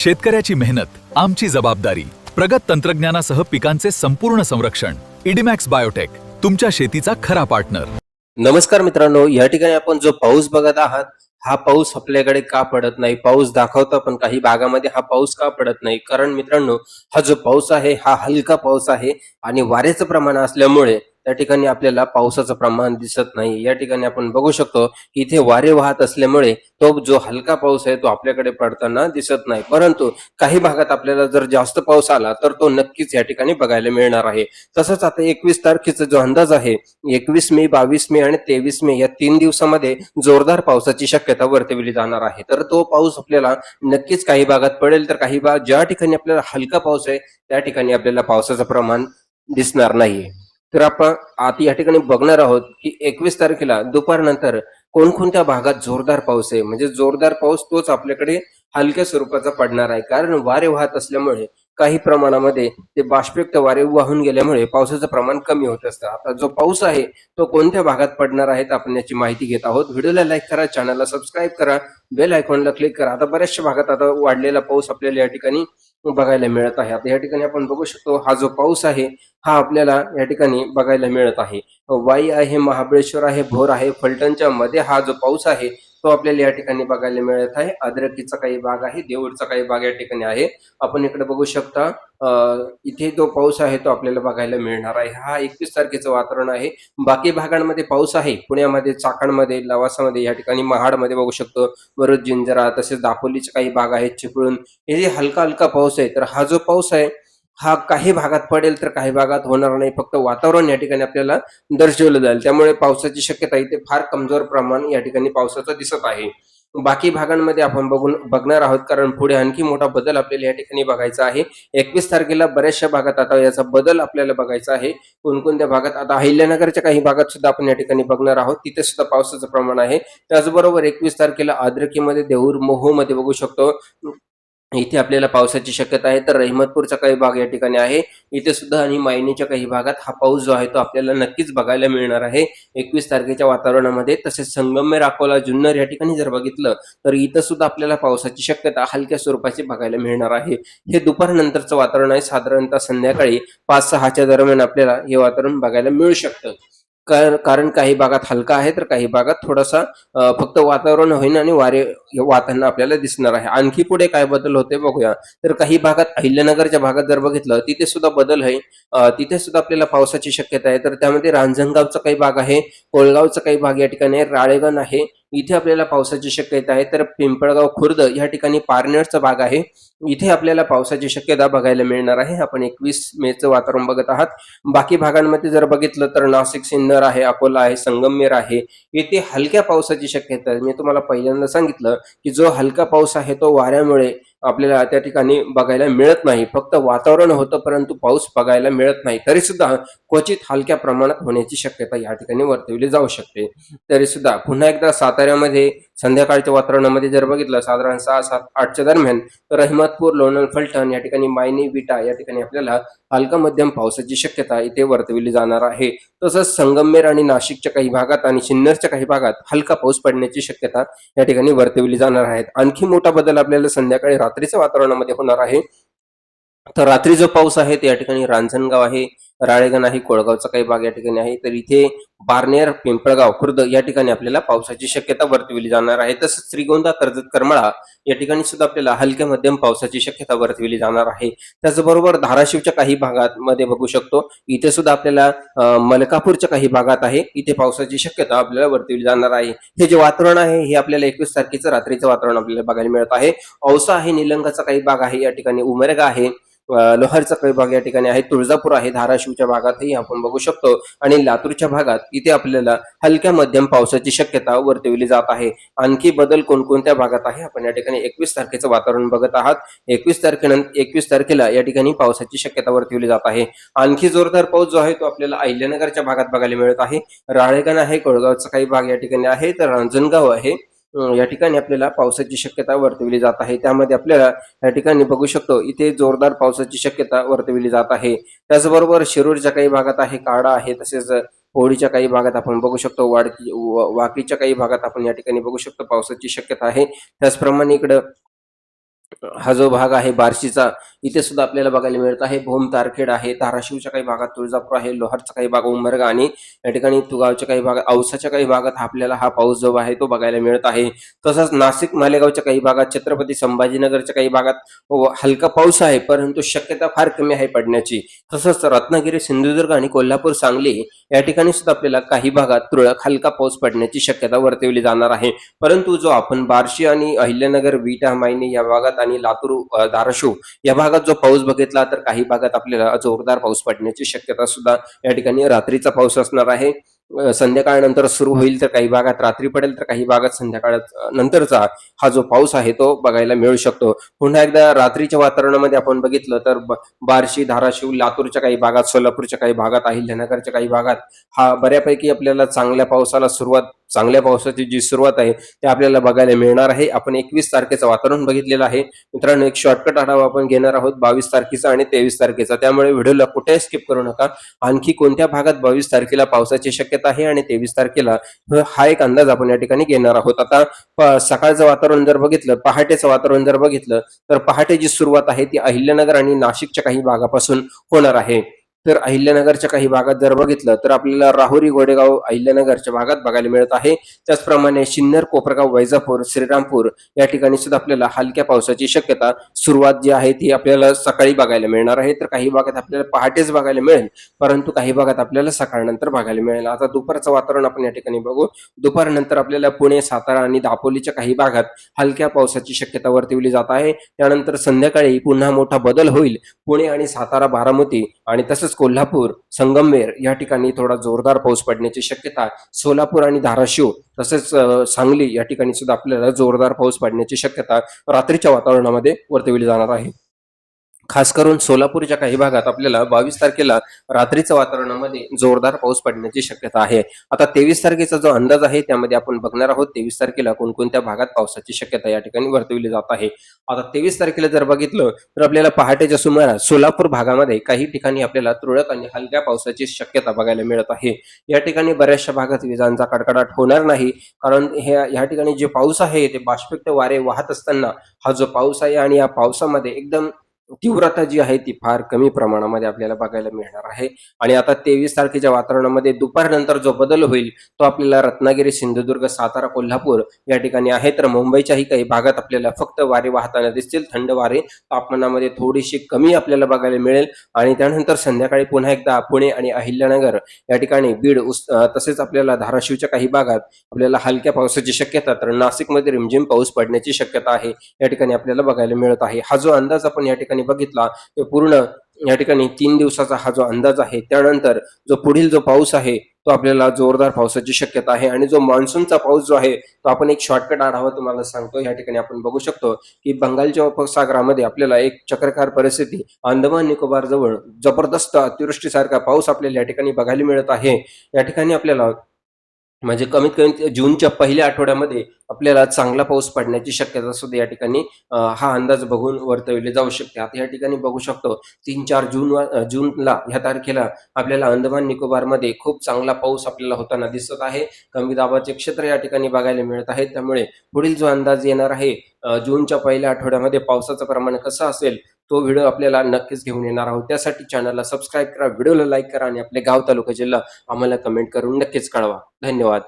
शेतकऱ्याची मेहनत आमची जबाबदारी. प्रगत तंत्रज्ञानासह पिकांचे संपूर्ण संरक्षण. इडीमॅक्स बायोटेक, तुमच्या शेतीचा खरा पार्टनर. नमस्कार मित्रांनो, या ठिकाणी आपण जो पाऊस बघत आहात, हा पाऊस आपल्याकडे का पडत नाही? पाऊस दाखवतो पण काही भागामध्ये हा पाऊस का पडत नाही? कारण मित्रांनो, हा जो पाऊस आहे हा हलका पाऊस आहे आणि वाऱ्याचं प्रमाण असल्यामुळे त्या ठिकाणी आपल्याला पावसाचं प्रमाण दिसत नाही. या ठिकाणी आपण बघू शकतो की इथे वारे वाहत असल्यामुळे तो जो हलका पाऊस आहे तो आपल्याकडे पडताना दिसत नाही. परंतु काही भागात आपल्याला जर जास्त पाऊस आला तर तो नक्कीच या ठिकाणी बघायला मिळणार आहे. तसंच आता 21 तारखेचा जो अंदाज आहे, 21 मे, 22 मे आणि 23 मे या 3 दिवसामध्ये जोरदार पावसाची शक्यता वर्तवली जाणार आहे. तर तो पाऊस आपल्याला नक्कीच काही भागात पडेल, तर काही भाग ज्या ठिकाणी आपल्याला हलका पाऊस आहे त्या ठिकाणी आपल्याला पावसाचं प्रमाण दिसणार नाहीये. तर आपण आता या ठिकाणी बघणार आहोत की 21 तारखेला दुपारनंतर कोणकोणत्या भागात जोरदार पाऊस आहे. म्हणजे जोरदार पाऊस तोच आपल्याकडे हलक्या स्वरूपाचा पडणार आहे. कारण वारे वाहत असल्यामुळे काही प्रमाणामध्ये ते बाष्पयुक्त वारे वाहून गेल्यामुळे पावसाचं प्रमाण कमी होत असतं. आता जो पाऊस आहे तो कोणत्या भागात पडणार आहे आपण याची माहिती घेत आहोत. व्हिडिओला लाईक करा, चॅनलला सबस्क्राईब करा, बेल आयकॉनला क्लिक करा. आता बऱ्याचशा भागात आता वाढलेला पाऊस आपल्याला या ठिकाणी बघायला मिळत आहे. आता या ठिकाणी आपण बघू शकतो हा जो पाऊस आहे हा आपल्याला या ठिकाणी बघायला मिळत आहे. वाई आहे, महाबळेश्वर आहे, भोर आहे, फलटणच्या मध्ये हा जो पाऊस आहे तो आपल्याला या ठिकाणी बघायला मिळत आहे. अद्रकीचा काही भाग आहे, देऊळचा काही भाग या ठिकाणी आहे. आपण इकडे बघू शकता इथे जो पाऊस आहे तो आपल्याला बघायला मिळणार आहे. हा 21 तारखेचं वातावरण आहे. बाकी भागांमध्ये पाऊस आहे. पुण्यामध्ये, चाकणमध्ये, लवासामध्ये, या ठिकाणी महाडमध्ये बघू शकतो, बरोच जिंजरा, तसेच दापोलीचे काही भाग आहेत, चिपळूण, हे जे हलका हलका पाऊस आहे. तर हा जो पाऊस आहे हा काही भागात पडेल तर काही भागात होणार नाही. फक्त वातावरण या ठिकाणी आपल्याला दर्शवलं जाईल. त्यामुळे पावसाची शक्यता इथे फार कमजोर प्रमाण या ठिकाणी पावसाचं दिसत आहे. बाकी भागांमध्ये आपण बघणार आहोत, कारण पुढे आणखी मोठा बदल आपल्याला या ठिकाणी बघायचा आहे. 21 तारखेला बऱ्याचशा भागात आता याचा बदल आपल्याला बघायचा आहे. कोणकोणत्या भागात, आता अहिल्यानगरच्या काही भागात सुद्धा आपण या ठिकाणी बघणार आहोत, तिथे सुद्धा पावसाचं प्रमाण आहे. त्याचबरोबर 21 तारखेला आद्रकीमध्ये, देऊर, मोहोमध्ये बघू शकतो, इथे आपल्याला पावसाची शक्यता आहे. तर रहिमतपूरचा काही भाग या ठिकाणी आहे, इथे सुद्धा, आणि मायनीच्या काही भागात हा पाऊस जो आहे तो आपल्याला नक्कीच बघायला मिळणार आहे 21 तारखेच्या वातावरणामध्ये. तसेच संगमनेर, अकोला, जुन्नर या ठिकाणी जर बघितलं तर इथं सुद्धा आपल्याला पावसाची शक्यता हलक्या स्वरूपाची बघायला मिळणार आहे. हे दुपारनंतरचं वातावरण आहे. साधारणतः संध्याकाळी 5-6च्या दरम्यान आपल्याला हे वातावरण बघायला मिळू शकतं. कारण काही भागात हलका आहे तर काही भागात थोडासा फक्त वातावरण होईन आणि वारे वाहताना आपल्याला दिसणार आहे. आणखी पुढे काय बदल होते बघूया. तर काही भागात, अहिल्यानगरच्या भागात जर बघितलं तिथे सुद्धा बदल आहे. तिथे सुद्धा आपल्याला पावसाची शक्यता आहे. तर त्यामध्ये रांजणगावचा काही भाग आहे, कोळगावचा काही भाग या ठिकाणी, राळेगण आहे, इथे आपल्याला पावसाची शक्यता आहे. तर पिंपळगाव, खुर्द या ठिकाणी पारनेरचा भाग आहे, इथे आपल्याला पावसाची शक्यता बघायला मिळणार आहे. आपण 21 मेचं वातावरण बघत आहात. बाकी भागांमध्ये जर बघितलं तर नाशिक, सिन्नर आहे, अकोला आहे, संगमनेर आहे, इथे हलक्या पावसाची शक्यता आहे. मी तुम्हाला पहिल्यांदा सांगितलं की जो हलका पाऊस आहे तो वाऱ्यामुळे आपल्याला त्या ठिकाणी बघायला मिळत नाही. फक्त वातावरण होतं परंतु पाऊस बघायला मिळत नाही. तरी सुद्धा क्वचित हलक्या प्रमाणात होण्याची शक्यता या ठिकाणी वर्तवली जाऊ शकते. तरी सुद्धा पुन्हा एकदा साताऱ्यामध्ये संध्याकाळच्या वातावरणामध्ये जर बघितलं, साधारण 6-7-8च्या दरम्यान, तर रहमतपूर, लोणंद, फलटण या ठिकाणी, मायनी, विटा या ठिकाणी आपल्याला हलका मध्यम पावसाची शक्यता इथे वर्तवली जाणार आहे. तसंच संगमनेर आणि नाशिकच्या काही भागात आणि सिन्नरच्या काही भागात हलका पाऊस पडण्याची शक्यता या ठिकाणी वर्तवली जाणार आहे. आणखी मोठा बदल आपल्याला संध्याकाळी रात्रीच्या वातावरणामध्ये होणार आहे. तर रात्री जो पाऊस आहे ते या ठिकाणी रांजणगाव आहे, राळेगण आहे, कोळगावचा काही भाग या ठिकाणी आहे. तर इथे पारनेर, पिंपळगाव, खुर्द या ठिकाणी आपल्याला पावसाची शक्यता वर्तवली जाणार आहे. तसंच श्रीगोंदा, कर्जत, करमाळा या ठिकाणी सुद्धा आपल्याला हलक्या मध्यम पावसाची शक्यता वर्तवली जाणार आहे. त्याचबरोबर धाराशिवच्या काही भागात मध्ये बघू शकतो, इथे सुद्धा आपल्याला मलकापूरच्या काही भागात आहे, इथे पावसाची शक्यता आपल्याला वर्तवली जाणार आहे. हे जे वातावरण आहे हे आपल्याला 21 तारखेचं रात्रीचं वातावरण आपल्याला बघायला मिळत आहे. औसा आहे, निलंगाचा काही भाग आहे या ठिकाणी, उमरगा आहे, लोहारचा काही भाग या ठिकाणी आहे, तुळजापूर आहे, धाराशिवच्या भागातही आपण बघू शकतो, आणि लातूरच्या भागात इथे आपल्याला हलक्या मध्यम पावसाची शक्यता वर्तवली जात आहे. आणखी बदल कोणकोणत्या भागात आहे आपण या ठिकाणी 21 तारखेचं वातावरण बघत आहात. 21 तारखेला या ठिकाणी पावसाची शक्यता वर्तवली जात आहे. आणखी जोरदार पाऊस जो आहे तो आपल्याला अहिल्यानगरच्या भागात बघायला मिळत आहे. राळेगण आहे, कोळगावचा काही भाग या ठिकाणी आहे, तर रांजणगाव आहे, या ठिकाणी आपल्याला पावसाची शक्यता वर्तवली जात आहे. त्यामध्ये आपल्याला या ठिकाणी बघू शकतो इथे जोरदार पावसाची शक्यता वर्तवली जात आहे. त्याचबरोबर शिरूरच्या काही भागात आहे, काढा आहे, तसेच होळीच्या काही भागात आपण बघू शकतो, वाकीच्या काही भागात आपण या ठिकाणी बघू शकतो पावसाची शक्यता आहे. त्याचप्रमाणे इकडं हा जो भाग आहे बार्शीचा, इथे सुद्धा आपल्याला बघायला मिळत आहे. भोम तारखेड आहे, धाराशिवच्या काही भागात तुळजापूर आहे, लोहारच्या काही भाग उंबरगा आणि या ठिकाणी तुगावच्या काही भागात, औसाच्या काही भागात आपल्याला हा पाऊस जो आहे तो बघायला मिळत आहे. तसंच नाशिक मालेगावच्या काही भागात, छत्रपती संभाजीनगरच्या काही भागात हलका पाऊस आहे, परंतु शक्यता फार कमी आहे पडण्याची. तसंच रत्नागिरी, सिंधुदुर्ग आणि कोल्हापूर, सांगली या ठिकाणी सुद्धा आपल्याला काही भागात तुरळक हलका पाऊस पडण्याची शक्यता वर्तवली जाणार आहे. परंतु जो आपण बार्शी आणि अहिल्यानगर, विटा, मायनी या भागात आणि लातूर, धाराशिव या भागात जो पाऊस बघितला, तर काही भागात आपल्याला जोरदार पाऊस पडण्याची शक्यता सुद्धा या ठिकाणी रात्रीचा पाऊस असणार आहे. संध्याकाळनंतर सुरू होईल, तर काही भागात रात्री पडेल, तर काही भागात संध्याकाळ नंतरचा हा जो पाऊस आहे तो बघायला मिळू शकतो. पुन्हा एकदा रात्रीच्या वातावरणामध्ये आपण बघितलं तर बार्शी, धाराशिव, लातूरच्या काही भागात, सोलापूरच्या काही भागात, अहिल्यानगरच्या काही भागात हा बऱ्यापैकी आपल्याला चांगल्या पावसाची जी सुरुवात आहे ते आपल्याला बघायला मिळणार आहे. आपण 21 तारखेचं वातावरण बघितलेलं आहे. मित्रांनो, एक शॉर्टकट आढावा आपण घेणार आहोत 22 तारखेचा आणि 23 तारखेचा. त्यामुळे व्हिडिओला कुठेही स्किप करू नका. आणखी कोणत्या भागात 22 तारखेला पावसाची शक्यता आहे आणि 23 तारखेला हा एक अंदाज आपण या ठिकाणी घेणार आहोत. आता सकाळचं वातावरण जर बघितलं, पहाटेचं वातावरण जर बघितलं, तर पहाटे जी सुरुवात आहे ती अहिल्यानगर आणि नाशिकच्या काही भागापासून होणार आहे. तर अहिल्यानगरच्या काही भागात जर बघितलं, तर आपल्याला राहुरी, गोडेगाव, अहिल्यानगरच्या भागात बघायला मिळत आहे. त्याचप्रमाणे सिन्नर, कोपरगाव, वैजापूर, श्रीरामपूर या ठिकाणी सुद्धा आपल्याला हलक्या पावसाची शक्यता सुरुवात जी आहे ती आपल्याला सकाळी बघायला मिळणार आहे. तर काही भागात आपल्याला पहाटेच बघायला मिळेल, परंतु काही भागात आपल्याला सकाळनंतर बघायला मिळेल. आता दुपारचं वातावरण आपण या ठिकाणी बघू. दुपारनंतर आपल्याला पुणे, सातारा आणि दापोलीच्या काही भागात हलक्या पावसाची शक्यता वर्तवली जात आहे. त्यानंतर संध्याकाळी पुन्हा मोठा बदल होईल. पुणे आणि सातारा, बारामती आणि तसंच कोल्हापूर, संगमनेर या ठिकाणी थोडा जोरदार पाऊस पडण्याची शक्यता, सोलापूर आणि धाराशिव तसेच सांगली या ठिकाणी सुद्धा आपल्याला जोरदार पाऊस पडण्याची शक्यता रात्रीच्या वातावरणामध्ये वर्तवली जाणार आहे. खास करून सोलापूरच्या काही भागात आपल्याला 22 तारखेला रात्रीच्या वातावरणामध्ये जोरदार पाऊस पडण्याची शक्यता आहे. आता 23 तारखेचा जो अंदाज आहे त्यामध्ये आपण बघणार आहोत 23 तारखेला कोणकोणत्या भागात पावसाची शक्यता या ठिकाणी वर्तवली जात आहे. आता 23 तारखेला जर बघितलं, तर आपल्याला पहाटेच्या सुमारास सोलापूर भागामध्ये काही ठिकाणी आपल्याला तुरळक आणि हलक्या पावसाची शक्यता बघायला मिळत आहे. या ठिकाणी बऱ्याचशा भागात विजांचा कडकडाट होणार नाही, कारण या ठिकाणी जे पाऊस आहे ते बाष्पयुक्त वारे वाहत असताना हा जो पाऊस आहे आणि या पावसामध्ये एकदम तीव्रता जी आहे ती फार कमी प्रमाणामध्ये आपल्याला बघायला मिळणार आहे. आणि आता 23 तारखेच्या वातावरणामध्ये दुपारनंतर जो बदल होईल तो आपल्याला रत्नागिरी, सिंधुदुर्ग, सातारा, कोल्हापूर या ठिकाणी आहे. तर मुंबईच्याही काही भागात आपल्याला फक्त वारे वाहताना दिसतील. थंड वारे तापमानामध्ये थोडीशी कमी आपल्याला बघायला मिळेल. आणि त्यानंतर संध्याकाळी पुन्हा एकदा पुणे आणि अहिल्यानगर या ठिकाणी, बीड, तसेच आपल्याला धाराशिवच्या काही भागात आपल्याला हलक्या पावसाची शक्यता, तर नाशिकमध्ये रिमझिम पाऊस पडण्याची शक्यता आहे या ठिकाणी आपल्याला बघायला मिळत आहे. हा जो अंदाज आपण या ठिकाणी बघितला ते पूर्ण या ठिकाणी 3 दिवसाचा हा जो अंदाज आहे. त्यानंतर जो पुढील जो पाऊस आहे तो आपल्याला जोरदार पावसाची शक्यता आहे. आणि जो मान्सूनचा पाऊस जो आहे तो आपण एक शॉर्टकट आढावा तुम्हाला सांगतो. या ठिकाणी आपण बघू शकतो की बंगालच्या उपसागरामध्ये आपल्याला एक चक्रकार परिस्थिती, अंदमान निकोबार जवळ जबरदस्त अतिवृष्टीसारखा पाऊस आपल्याला या ठिकाणी बघायला मिळत आहे. या ठिकाणी आपल्याला म्हणजे कमीत कमी जूनच्या पहिल्या आठवड्यामध्ये आपल्याला चांगला पाऊस पडण्याची शक्यता सुद्धा या ठिकाणी हा अंदाज बघून वर्तवले जाऊ शकते. आता या ठिकाणी बघू शकतो 3-4 जूनला ह्या तारखेला आपल्याला अंदमान निकोबारमध्ये खूप चांगला पाऊस आपल्याला होताना दिसत आहे. कमी दाबाचे क्षेत्र या ठिकाणी बघायला मिळत आहे. त्यामुळे पुढील जो अंदाज येणार आहे जूनच्या पहिल्या आठवड्यामध्ये पावसाचं प्रमाण कसं असेल तो व्हिडिओ आपल्याला नक्कीच घेऊन येणार आहोत. त्यासाठी चॅनलला सबस्क्राईब करा, व्हिडिओला लाईक करा आणि आपले गाव, तालुका, जिल्हा आम्हाला कमेंट करून नक्कीच कळवा. धन्यवाद.